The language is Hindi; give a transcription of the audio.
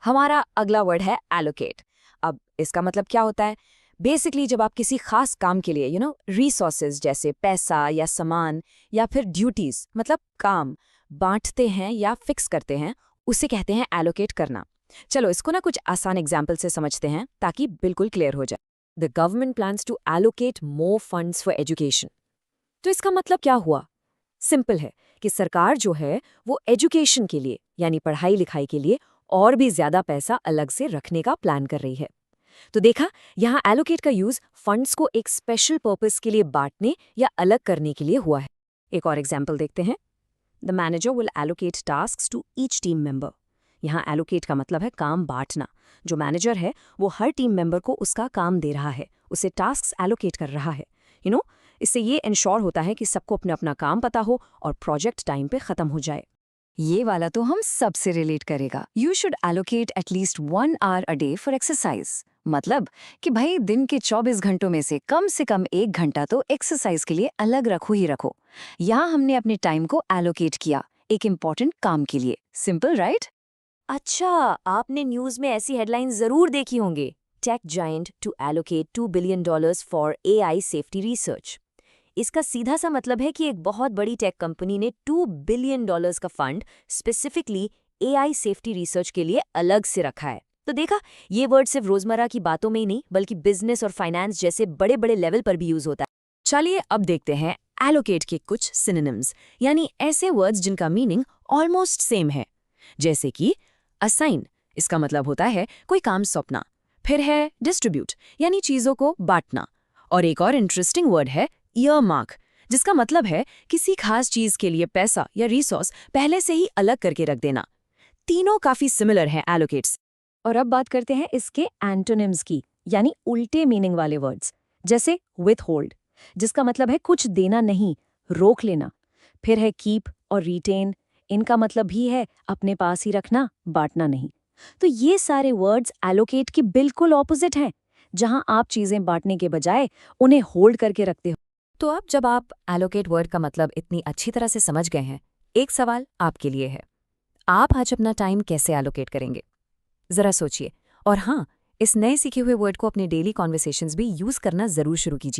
हमारा अगला वर्ड है एलोकेट। अब इसका मतलब क्या होता है? बेसिकली जब आप किसी खास काम के लिए रिसोर्सेज जैसे पैसा या सामान या फिर ड्यूटीज मतलब काम बांटते हैं या फिक्स करते हैं, उसे कहते हैं एलोकेट करना। चलो इसको ना कुछ आसान एग्जाम्पल से समझते हैं ताकि बिल्कुल क्लियर हो जाए। The government plans to allocate more funds for education. तो इसका मतलब क्या हुआ? सिंपल है कि सरकार जो है वो एजुकेशन के लिए यानी पढ़ाई लिखाई के लिए और भी ज्यादा पैसा अलग से रखने का प्लान कर रही है। तो देखा, यहाँ एलोकेट का यूज फंड्स को एक स्पेशल पर्पस के लिए बांटने या अलग करने के लिए हुआ है। एक और एग्जाम्पल देखते हैं। The manager will allocate tasks to each team member. यहाँ एलोकेट का मतलब है काम बांटना। जो मैनेजर है वो हर टीम मेंबर को उसका काम दे रहा है, उसे टास्क्स एलोकेट कर रहा है। इससे ये इंश्योर होता है कि सबको अपना अपना काम पता हो और प्रोजेक्ट टाइम पे खत्म हो जाए। ये वाला तो हम सबसे रिलेट करेगा। You should allocate at least 1 hour a day for exercise. मतलब कि भाई दिन के 24 घंटों में से कम 1 घंटा तो एक्सरसाइज के लिए अलग रखो ही रखो। यहाँ हमने अपने टाइम को एलोकेट किया एक इम्पॉर्टेंट काम के लिए। Simple right? अच्छा, आपने न्यूज में ऐसी हेडलाइन जरूर देखी होंगे। Tech giant to allocate $2 billion for AI safety research. इसका सीधा सा मतलब है कि एक बहुत बड़ी टेक कंपनी ने $2 बिलियन का fund specifically AI safety research के लिए अलग से रखा है। तो देखा, ये वर्ड सिर्फ रोजमर्रा की बातों में ही नहीं बल्कि बिजनेस और फाइनेंस जैसे बड़े बड़े लेवल पर भी यूज होता है। चलिए अब देखते हैं एलोकेट के कुछ सिनोनिम्स, यानी ऐसे वर्ड्स जिनका मीनिंग ऑलमोस्ट सेम है। जैसे कि असाइन, इसका मतलब होता है कोई काम सौंपना। फिर है डिस्ट्रीब्यूट, यानी चीजों को बांटना। और एक और इंटरेस्टिंग वर्ड है ईयरमार्क, जिसका मतलब है किसी खास चीज के लिए पैसा या रिसोर्स पहले से ही अलग करके रख देना। तीनों काफी सिमिलर हैं एलोकेट्स। और अब बात करते हैं इसके एंटोनिम्स की, यानी उल्टे मीनिंग वाले वर्ड्स। जैसे विथ होल्ड, जिसका मतलब है कुछ देना नहीं, रोक लेना। फिर है कीप और रिटेन, इनका मतलब भी है अपने पास ही रखना, बांटना नहीं। तो ये सारे वर्ड्स एलोकेट के बिल्कुल ऑपोजिट हैं, जहां आप चीजें बांटने के बजाय उन्हें होल्ड करके रखते हो। तो अब जब आप एलोकेट वर्ड का मतलब इतनी अच्छी तरह से समझ गए हैं, एक सवाल आपके लिए है। आप आज अपना टाइम कैसे एलोकेट करेंगे? जरा सोचिए। और हाँ, इस नए सीखे हुए वर्ड को अपने डेली कॉन्वर्सेशंस भी यूज करना जरूर शुरू कीजिए।